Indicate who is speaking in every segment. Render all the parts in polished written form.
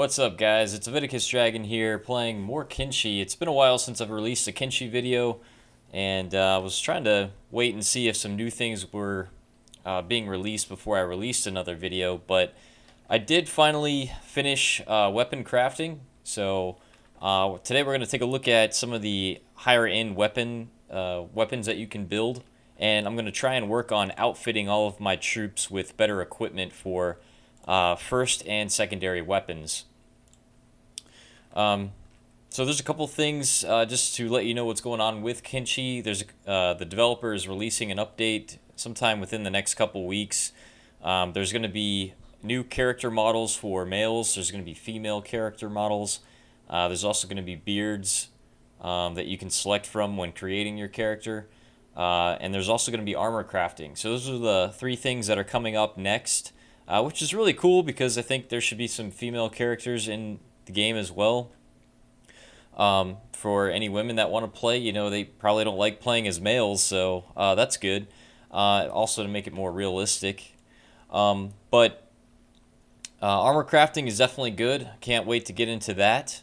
Speaker 1: What's up, guys? It's AviticusDragon here, playing more Kenshi. It's been a while since I've released a Kenshi video, and I was trying to wait and see if some new things were being released before I released another video, but I did finally finish weapon crafting. So today we're going to take a look at some of the higher end weapons that you can build, and I'm going to try and work on outfitting all of my troops with better equipment for first and secondary weapons. So there's a couple things just to let you know what's going on with Kenshi. The developer is releasing an update sometime within the next couple weeks. There's going to be new character models for males. There's going to be female character models. There's also going to be beards that you can select from when creating your character. And there's also going to be armor crafting. So those are the three things that are coming up next. Which is really cool because I think there should be some female characters in the game as well. For any women that want to play, you know, they probably don't like playing as males, so that's good. Also to make it more realistic. But armor crafting is definitely good. Can't wait to get into that.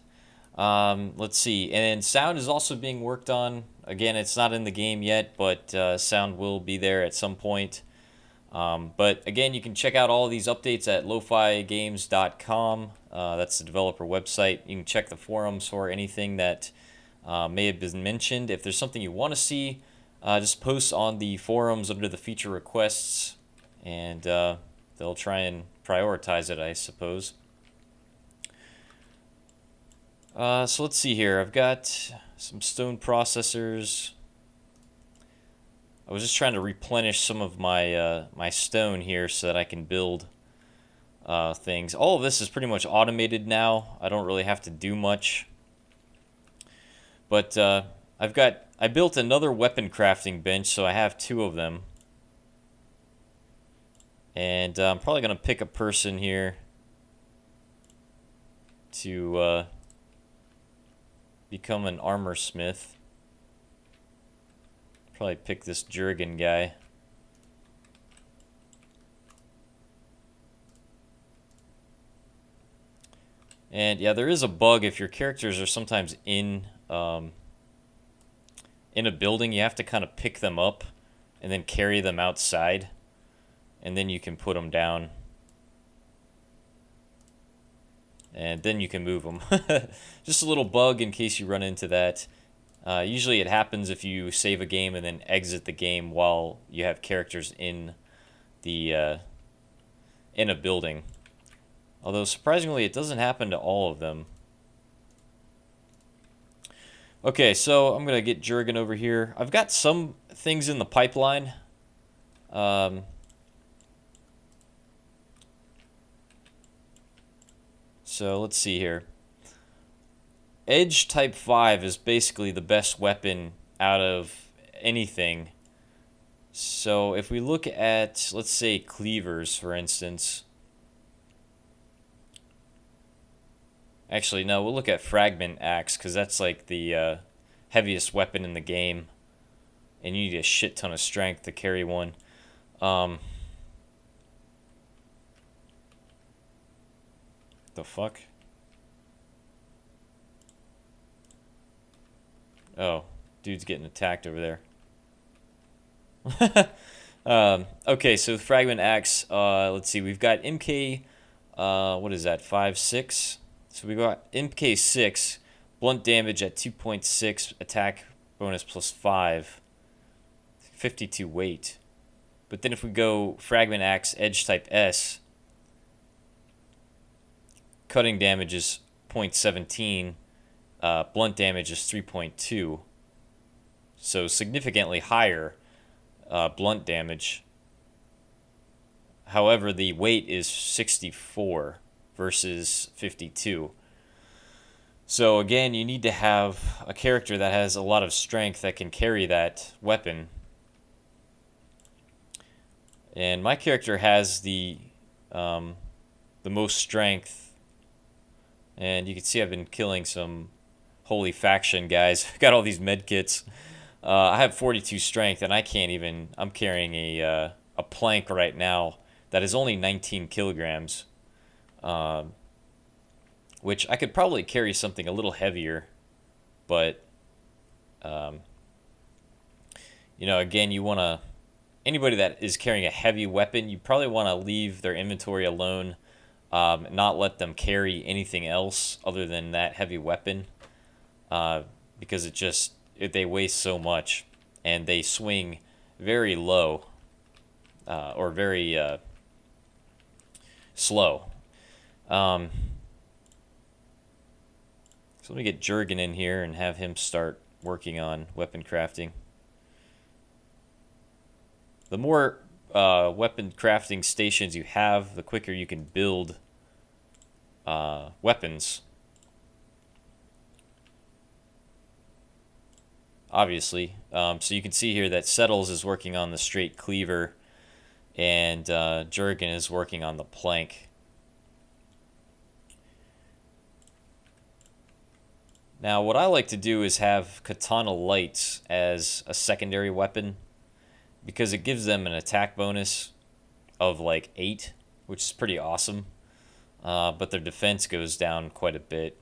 Speaker 1: Let's see. And sound is also being worked on. Again, it's not in the game yet, but sound will be there at some point. But again, you can check out all of these updates at lofigames.com. That's the developer website. You can check the forums for anything that may have been mentioned. If there's something you want to see, just post on the forums under the feature requests, and they'll try and prioritize it, I suppose. So let's see here. I've got some stone processors. I was just trying to replenish some of my my stone here so that I can build things. All of this is pretty much automated now. I don't really have to do much. But I built another weapon crafting bench, so I have two of them. And I'm probably going to pick a person here to become an armor smith. Probably pick this Dragon guy. And yeah, there is a bug if your characters are sometimes in a building. You have to kind of pick them up and then carry them outside, and then you can put them down, and then you can move them. Just a little bug in case you run into that. Usually it happens if you save a game and then exit the game while you have characters in the in a building. Although surprisingly, it doesn't happen to all of them. Okay, so I'm gonna get Jurgen over here. I've got some things in the pipeline. So let's see here. Edge type 5 is basically the best weapon out of anything. So if we look at, let's say, cleavers, for instance. Actually, no, we'll look at fragment axe, because that's like the heaviest weapon in the game. And you need a shit ton of strength to carry one. The fuck? Oh, dude's getting attacked over there. Okay, so fragment axe. Let's see. We've got MK. What is that? 5.6. So we got MK 6, blunt damage at 2.6, attack bonus plus 5, 52 weight. But then if we go fragment axe, edge type S, cutting damage is 0.17. Blunt damage is 3.2, so significantly higher blunt damage. However, the weight is 64 versus 52. So again, you need to have a character that has a lot of strength that can carry that weapon. And my character has the most strength, and you can see I've been killing some holy faction guys. Got all these med kits. I have 42 strength, and I can't even. I'm carrying a plank right now that is only 19 kilograms. which I could probably carry something a little heavier, but again, you want to anybody that is carrying a heavy weapon, you probably want to leave their inventory alone, not let them carry anything else other than that heavy weapon, because they waste so much, and they swing very low, or very slow. So let me get Jurgen in here and have him start working on weapon crafting. The more weapon crafting stations you have, the quicker you can build weapons. Obviously. So you can see here that Settles is working on the straight cleaver, and Jurgen is working on the plank. Now, what I like to do is have Katana Lights as a secondary weapon, because it gives them an attack bonus of like 8, which is pretty awesome. But their defense goes down quite a bit.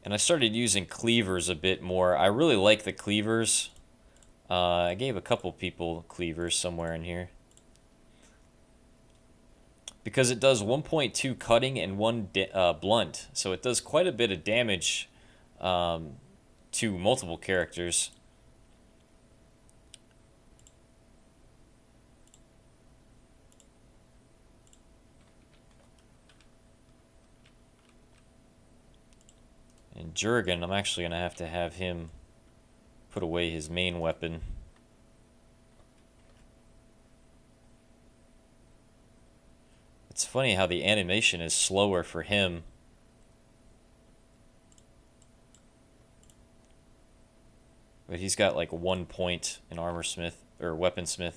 Speaker 1: And I started using cleavers a bit more. I really like the cleavers. I gave a couple people cleavers somewhere in here, because it does 1.2 cutting and 1 blunt. So it does quite a bit of damage to multiple characters. And Jurgen, I'm actually going to have him put away his main weapon. It's funny how the animation is slower for him. But he's got like 1 point in armorsmith or weaponsmith.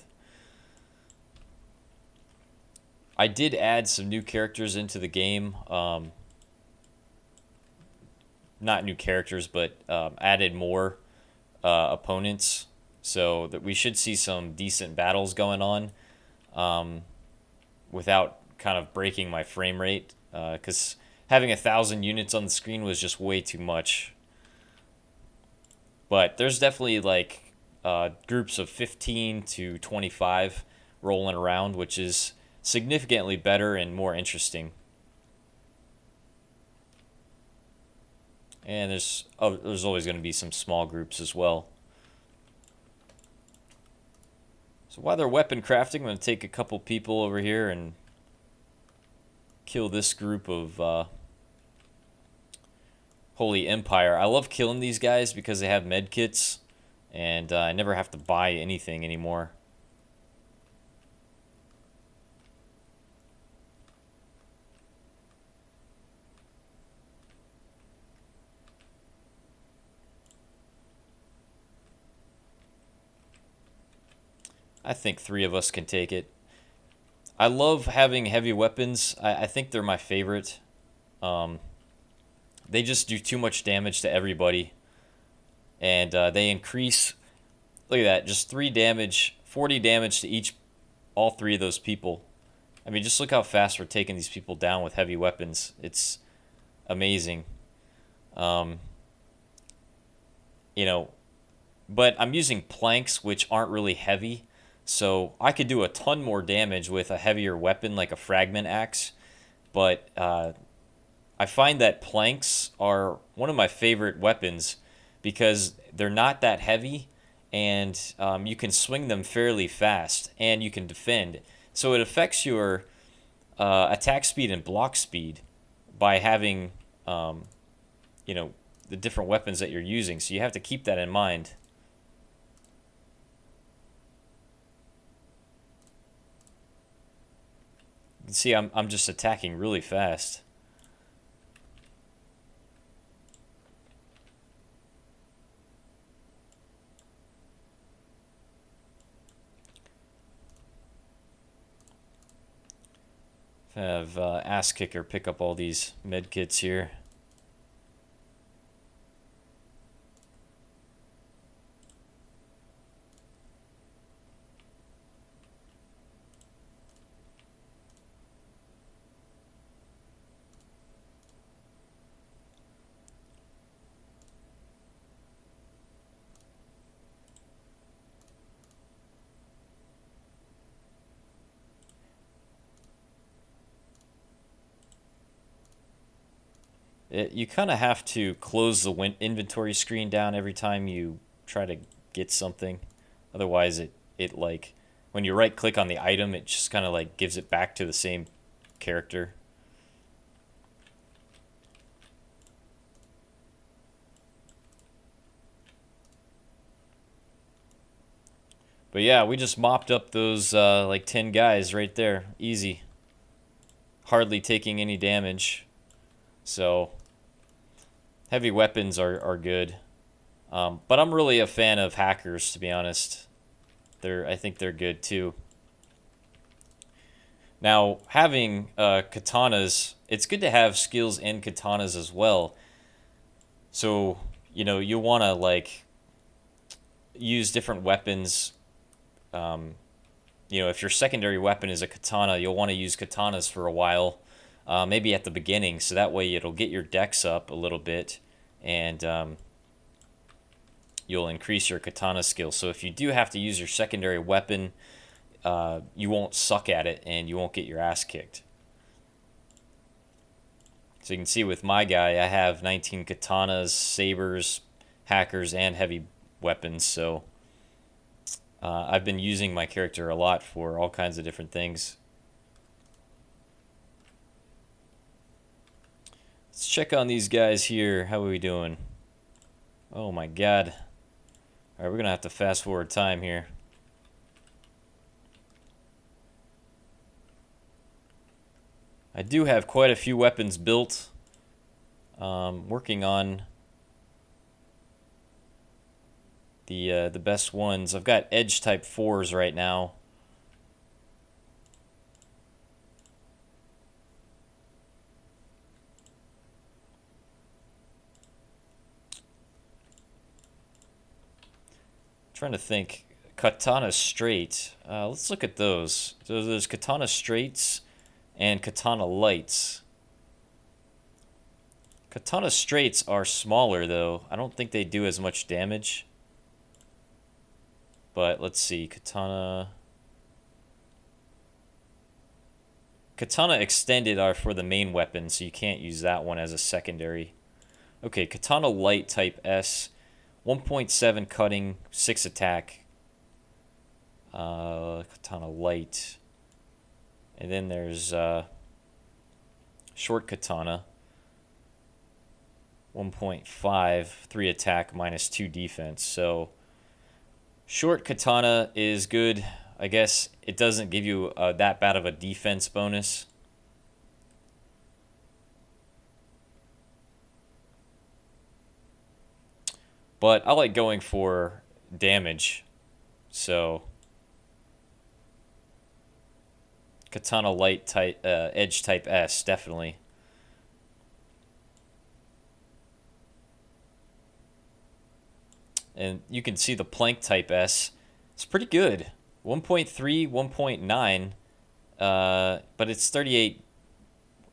Speaker 1: I did add some new characters into the game. Not new characters, but added more opponents, so that we should see some decent battles going on, without kind of breaking my frame rate, because having 1,000 units on the screen was just way too much. But there's definitely like groups of 15 to 25 rolling around, which is significantly better and more interesting. And there's always going to be some small groups as well. So while they're weapon crafting, I'm going to take a couple people over here and kill this group of Holy Empire. I love killing these guys because they have medkits, and I never have to buy anything anymore. I think 3 of us can take it. I love having heavy weapons. I think they're my favorite. They just do too much damage to everybody. And they increase... Look at that. Just 3 damage. 40 damage to all 3 of those people. I mean, just look how fast we're taking these people down with heavy weapons. It's amazing. But I'm using planks, which aren't really heavy. So I could do a ton more damage with a heavier weapon like a fragment axe, but I find that planks are one of my favorite weapons because they're not that heavy, and you can swing them fairly fast, and you can defend. So it affects your attack speed and block speed by having the different weapons that you're using. So you have to keep that in mind. You can see I'm just attacking really fast. Have Ass Kicker pick up all these medkits here. You kind of have to close the inventory screen down every time you try to get something. Otherwise, it like when you right click on the item, it just kind of like gives it back to the same character. But yeah, we just mopped up those like 10 guys right there. Easy. Hardly taking any damage. So, heavy weapons are good. But I'm really a fan of hackers, to be honest. I think they're good too. Now, having katanas, it's good to have skills in katanas as well. So, you want to like use different weapons. If your secondary weapon is a katana, you'll want to use katanas for a while, maybe at the beginning, so that way it'll get your dex up a little bit, and you'll increase your katana skill. So if you do have to use your secondary weapon, you won't suck at it, and you won't get your ass kicked. So you can see with my guy, I have 19 katanas, sabers, hackers, and heavy weapons, so I've been using my character a lot for all kinds of different things. Let's check on these guys here. How are we doing? Oh my god. Alright, we're going to have to fast forward time here. I do have quite a few weapons built. Working on the best ones. I've got edge type 4s right now. Trying to think. Katana straight. Let's look at those. So there's katana straights and katana lights. Katana straights are smaller though. I don't think they do as much damage. But let's see, Katana extended are for the main weapon, so you can't use that one as a secondary. Okay, Katana light type S, 1.7 cutting, 6 attack. Katana light. And then there's short katana, 1.5, 3 attack, minus 2 defense. So short katana is good. I guess it doesn't give you that bad of a defense bonus. But I like going for damage. So katana light type, edge type S, definitely. And you can see the plank type S. It's pretty good. 1.3, 1.9. But it's 38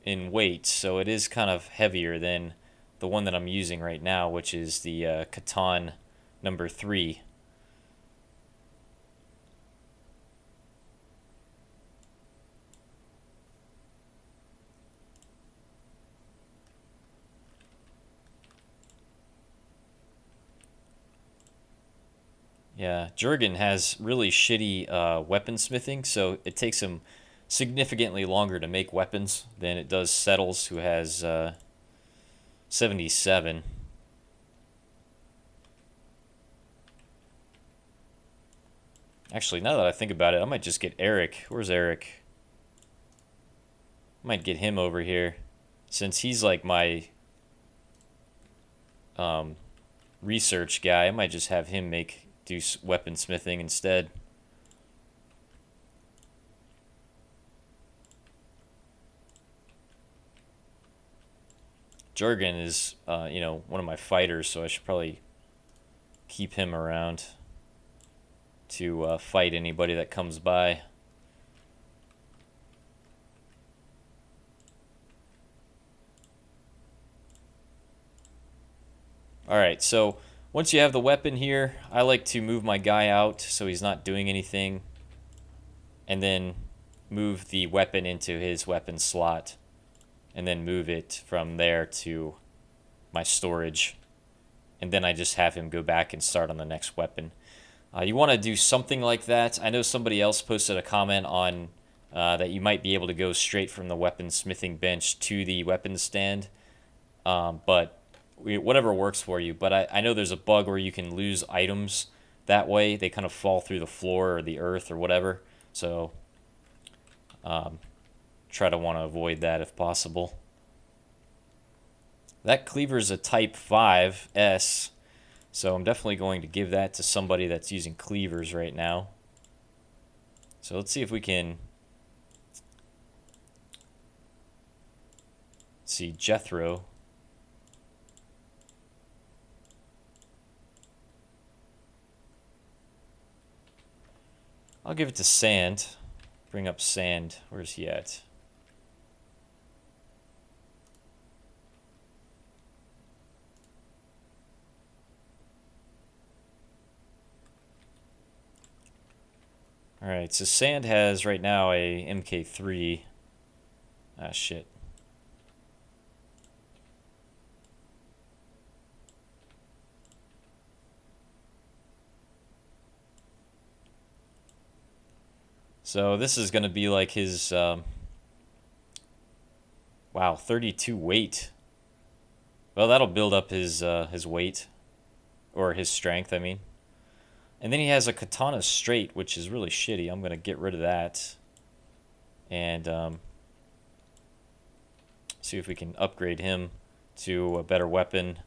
Speaker 1: in weight, so it is kind of heavier than the one that I'm using right now, which is the Catan number 3. Yeah, Jurgen has really shitty weaponsmithing, so it takes him significantly longer to make weapons than it does Settles, who has 77. Actually, now that I think about it, I might just get Eric. Where's Eric? I might get him over here, since he's like my research guy. I might just have him do weaponsmithing instead. Jurgen is, one of my fighters, so I should probably keep him around to fight anybody that comes by. Alright, so once you have the weapon here, I like to move my guy out so he's not doing anything, and then move the weapon into his weapon slot, and then move it from there to my storage, and then I just have him go back and start on the next weapon. You want to do something like that. I know somebody else posted a comment on that you might be able to go straight from the weaponsmithing bench to the weapons stand, but whatever works for you. But I know there's a bug where you can lose items that way. They kind of fall through the floor or the earth or whatever. So try to want to avoid that if possible. That cleaver's a type 5S, so I'm definitely going to give that to somebody that's using cleavers right now. So let's see if we can see Jethro. I'll give it to Sand. Bring up Sand. Where's he at? Alright, so Sand has right now a MK3. Ah, shit. So this is going to be like his, wow, 32 weight. Well, that'll build up his weight, or his strength, I mean. And then he has a katana straight, which is really shitty. I'm going to get rid of that. And see if we can upgrade him to a better weapon.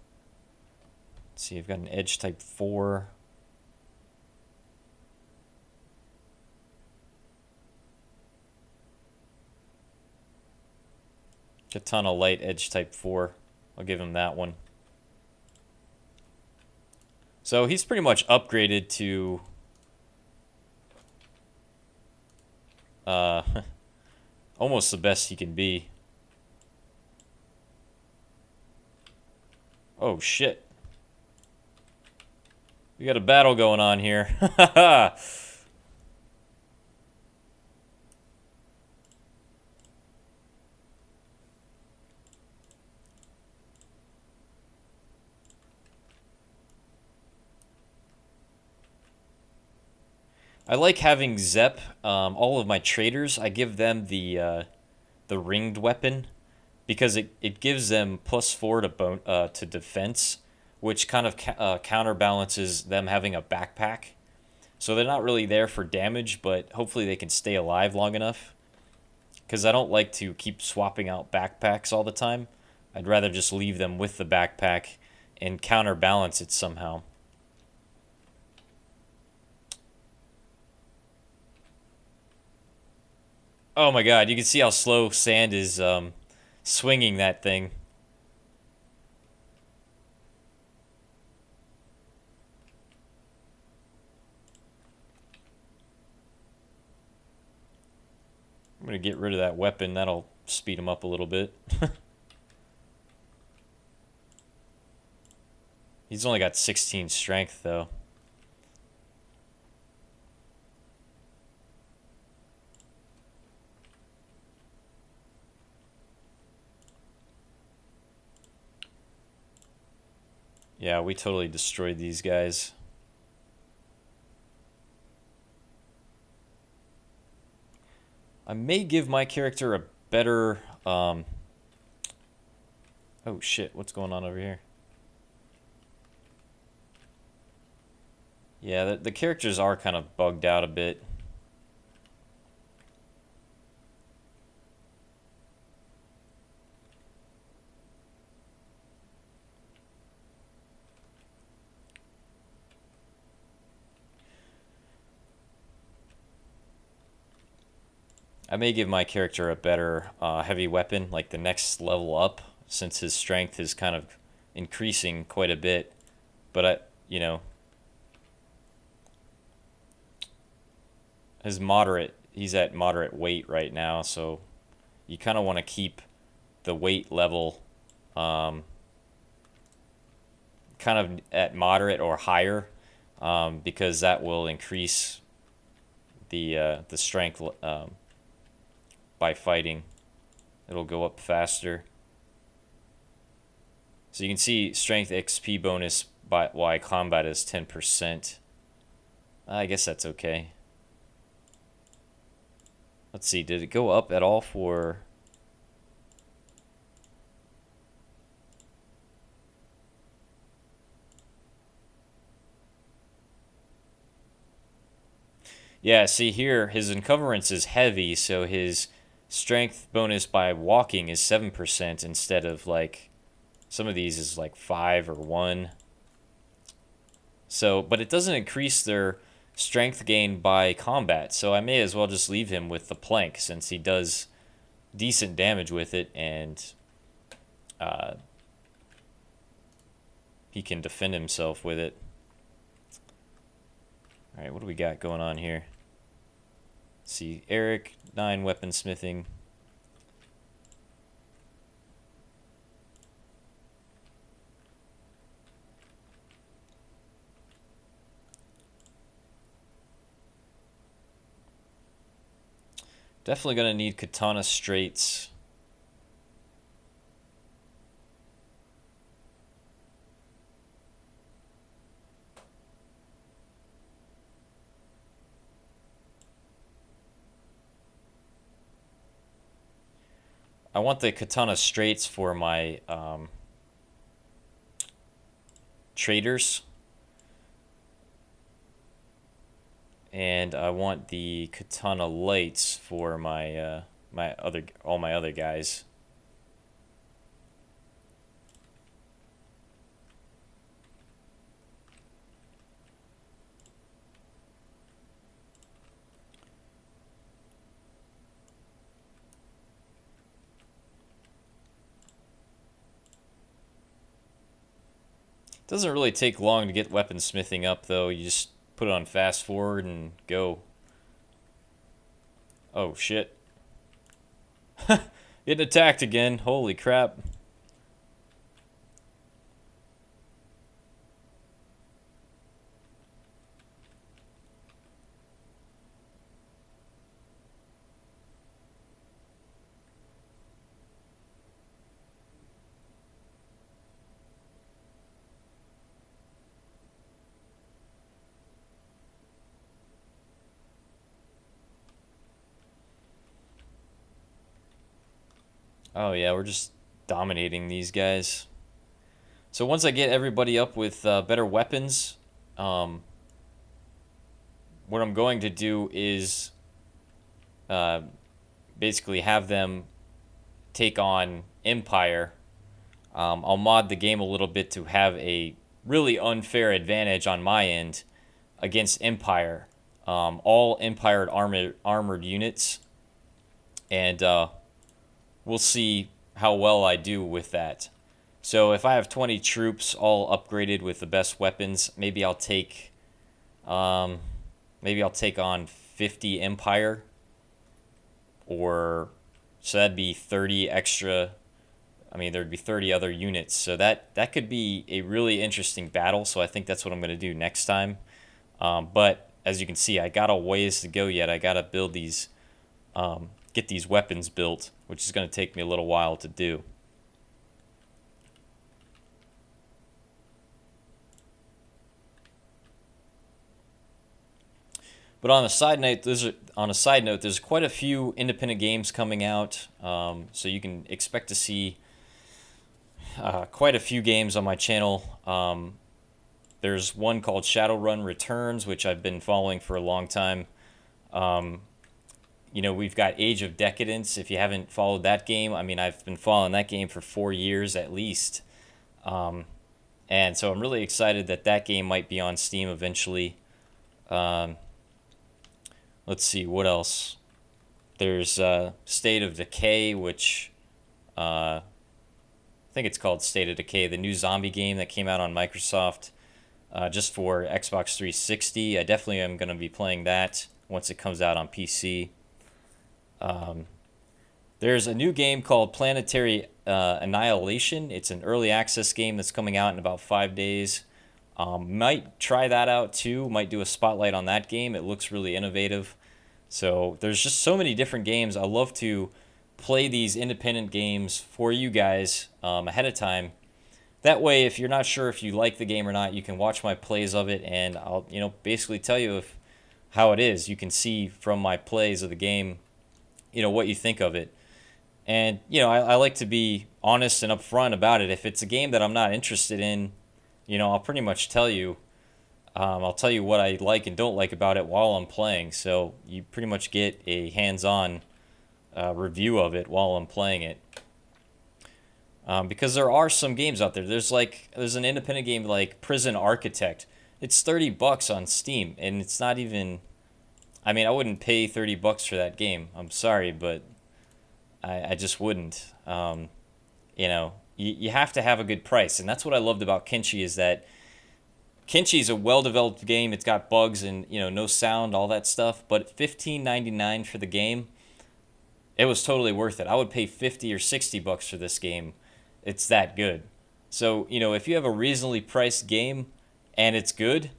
Speaker 1: Let's see, I've got an edge type 4. Katana light edge type 4. I'll give him that one. So he's pretty much upgraded to almost the best he can be. Oh shit. We got a battle going on here. I like having Zep. All of my traders, I give them the ringed weapon because it gives them +4 to defense, which kind of counterbalances them having a backpack. So they're not really there for damage, but hopefully they can stay alive long enough. Because I don't like to keep swapping out backpacks all the time. I'd rather just leave them with the backpack and counterbalance it somehow. Oh my god, you can see how slow Sand is swinging that thing. I'm going to get rid of that weapon. That'll speed him up a little bit. He's only got 16 strength, though. Yeah, we totally destroyed these guys. I may give my character a better... Oh shit, what's going on over here? Yeah, the characters are kind of bugged out a bit. I may give my character a better heavy weapon, like the next level up, since his strength is kind of increasing quite a bit. But you know, he's at moderate weight right now, so you kind of want to keep the weight level kind of at moderate or higher, because that will increase the strength by fighting. It'll go up faster. So you can see strength XP bonus by while combat is 10%. I guess that's okay. Let's see, did it go up at all for... Yeah, see here, his encumbrance is heavy, so his strength bonus by walking is 7% instead of like... Some of these is like 5 or 1. So, but it doesn't increase their strength gain by combat, so I may as well just leave him with the plank since he does decent damage with it, and he can defend himself with it. Alright, what do we got going on here? Let's see, Eric, 9 weaponsmithing. Definitely going to need katana straights. I want the katana straights for my traders. And I want the katana lights for my all my other guys. It doesn't really take long to get weaponsmithing up, though. You just put it on fast forward and go. Oh shit. Getting attacked again. Holy crap. Oh yeah, we're just dominating these guys. So once I get everybody up with better weapons, what I'm going to do is basically have them take on Empire. I'll mod the game a little bit to have a really unfair advantage on my end against Empire. All Empire armored units. And we'll see how well I do with that. So if I have 20 troops all upgraded with the best weapons, maybe I'll take on 50 Empire, or so that'd be 30 extra. I mean, there'd be 30 other units, so that could be a really interesting battle. So I think that's what I'm going to do next time. But as you can see, I got a ways to go yet. I got to build these, get these weapons built, which is going to take me a little while to do. But on a side note, there's quite a few independent games coming out, so you can expect to see quite a few games on my channel. There's one called Shadowrun Returns, which I've been following for a long time. You know, we've got Age of Decadence. If you haven't followed that game, I mean, I've been following that game for 4 years at least. And so I'm really excited that that game might be on Steam eventually. Let's see, what else? There's State of Decay, which I think it's called State of Decay, the new zombie game that came out on Microsoft just for Xbox 360. I definitely am going to be playing that once it comes out on PC. There's a new game called Planetary Annihilation. It's an early access game that's coming out in about 5 days. Might try that out too. Might do a spotlight on that game. It looks really innovative. So there's just so many different games. I love to play these independent games for you guys ahead of time That way, if you're not sure if you like the game or not, you can watch my plays of it, and I'll, basically tell you if how it is. You can see from my plays of the game, what you think of it. And, I like to be honest and upfront about it. If it's a game that I'm not interested in, I'll pretty much tell you. I'll tell you what I like and don't like about it while I'm playing. So you pretty much get a hands-on review of it while I'm playing it. Because there are some games out there. There's an independent game like Prison Architect. It's $30 on Steam, and it's not even. I mean, I wouldn't pay $30 for that game. I'm sorry, but I just wouldn't. You have to have a good price, and that's what I loved about Kenshi is that Kenshi is a well-developed game. It's got bugs and no sound, all that stuff. But $15.99 for the game, it was totally worth it. I would pay 50 or $60 for this game. It's that good. So if you have a reasonably priced game and it's good,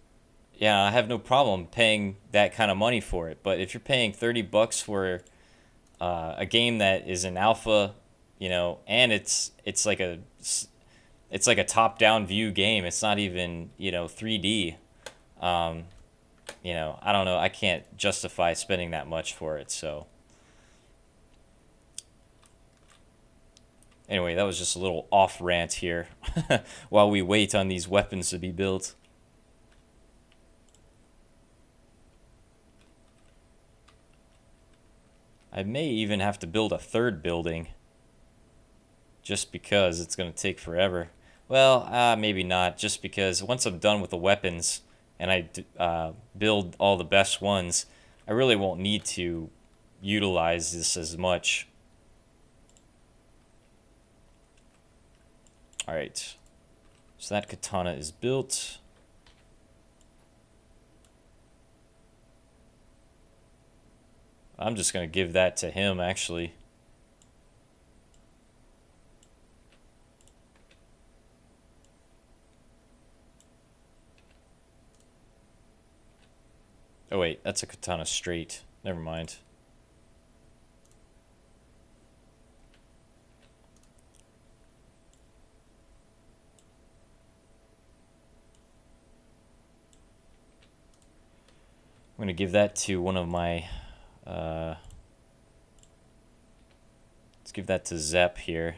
Speaker 1: yeah, I have no problem paying that kind of money for it. But if you're paying $30 for a game that is an alpha, and it's like a top-down view game. It's not even 3D. I don't know. I can't justify spending that much for it. So anyway, that was just a little off rant here while we wait on these weapons to be built. I may even have to build a third building just because it's going to take forever. Well, maybe not, just because once I'm done with the weapons and I build all the best ones, I really won't need to utilize this as much. Alright, so that katana is built. I'm just going to give that to him, actually. Oh wait, that's a katana straight. Never mind. I'm going to give that to one of my... let's give that to Zep here.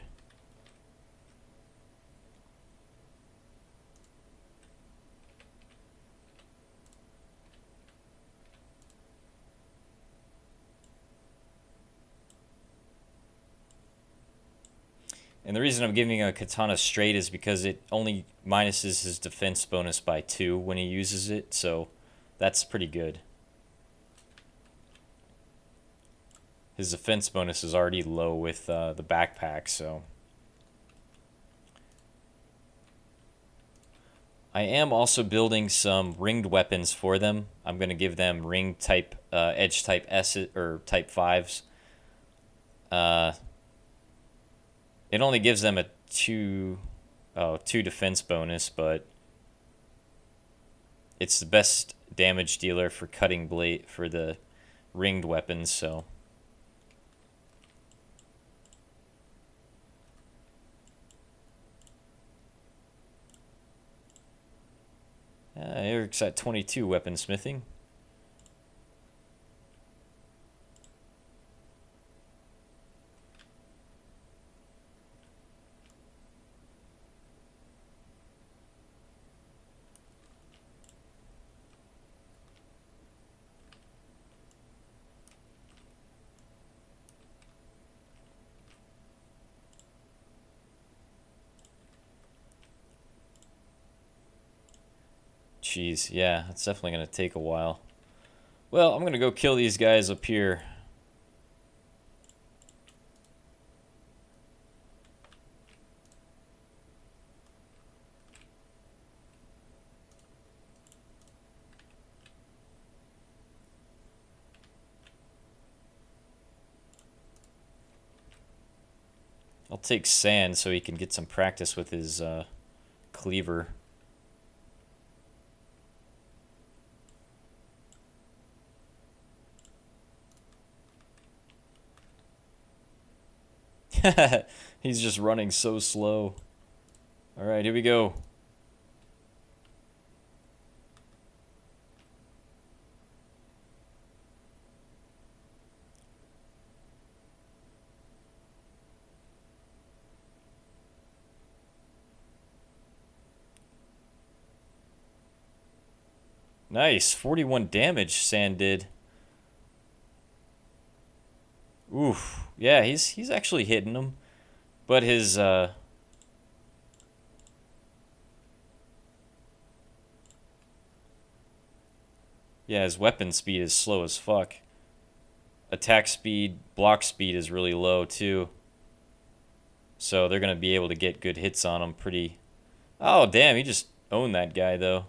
Speaker 1: And the reason I'm giving a katana straight is because it only minuses his defense bonus by 2 when he uses it, so that's pretty good. His defense bonus is already low with the backpack, so... I am also building some ringed weapons for them. I'm going to give them ring type, edge type S or type 5s. It only gives them a 2 defense bonus, but it's the best damage dealer for cutting blade for the ringed weapons, so... Eric's at 22 weaponsmithing. Jeez, yeah, it's definitely going to take a while. Well, I'm going to go kill these guys up here. I'll take sand so he can get some practice with his cleaver. He's just running so slow. All right, here we go. Nice, 41 damage Sand did. Oof. Yeah, he's actually hitting them. But his yeah, his weapon speed is slow as fuck. Attack speed, block speed is really low too. So they're going to be able to get good hits on him pretty... Oh, damn, he just owned that guy though.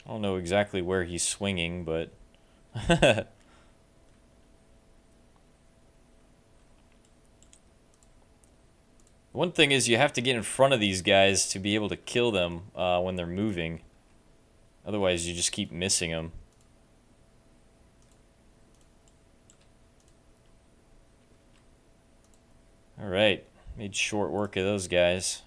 Speaker 1: I don't know exactly where he's swinging, but... One thing is you have to get in front of these guys to be able to kill them when they're moving. Otherwise, you just keep missing them. Alright, made short work of those guys.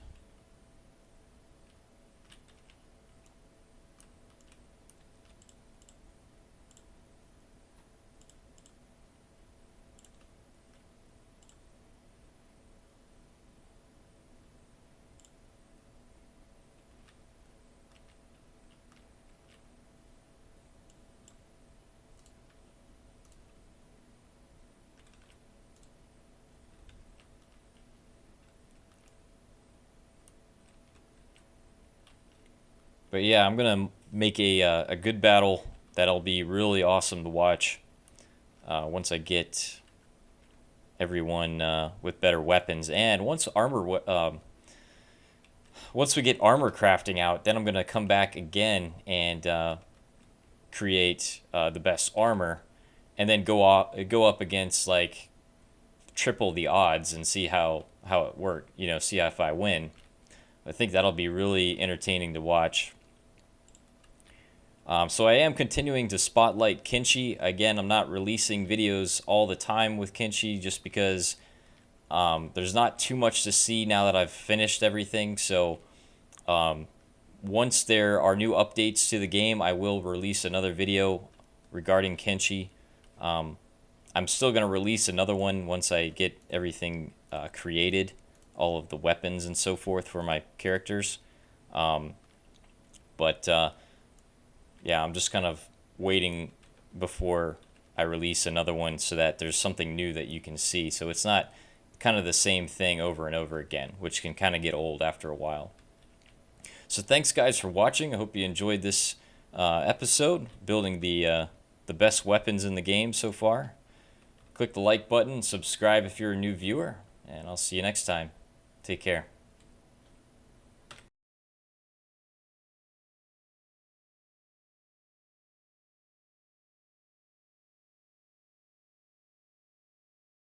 Speaker 1: But yeah, I'm gonna make a good battle that'll be really awesome to watch once I get everyone with better weapons, and once once we get armor crafting out, then I'm gonna come back again and create the best armor, and then go up against like triple the odds and see how it works. You know, see if I win. I think that'll be really entertaining to watch. So I am continuing to spotlight Kenshi. Again, I'm not releasing videos all the time with Kenshi just because there's not too much to see now that I've finished everything. So once there are new updates to the game, I will release another video regarding Kenshi. I'm still going to release another one once I get everything created, all of the weapons and so forth for my characters. But yeah, I'm just kind of waiting before I release another one so that there's something new that you can see. So it's not kind of the same thing over and over again, which can kind of get old after a while. So thanks guys for watching. I hope you enjoyed this episode, building the best weapons in the game so far. Click the like button, subscribe if you're a new viewer, and I'll see you next time. Take care.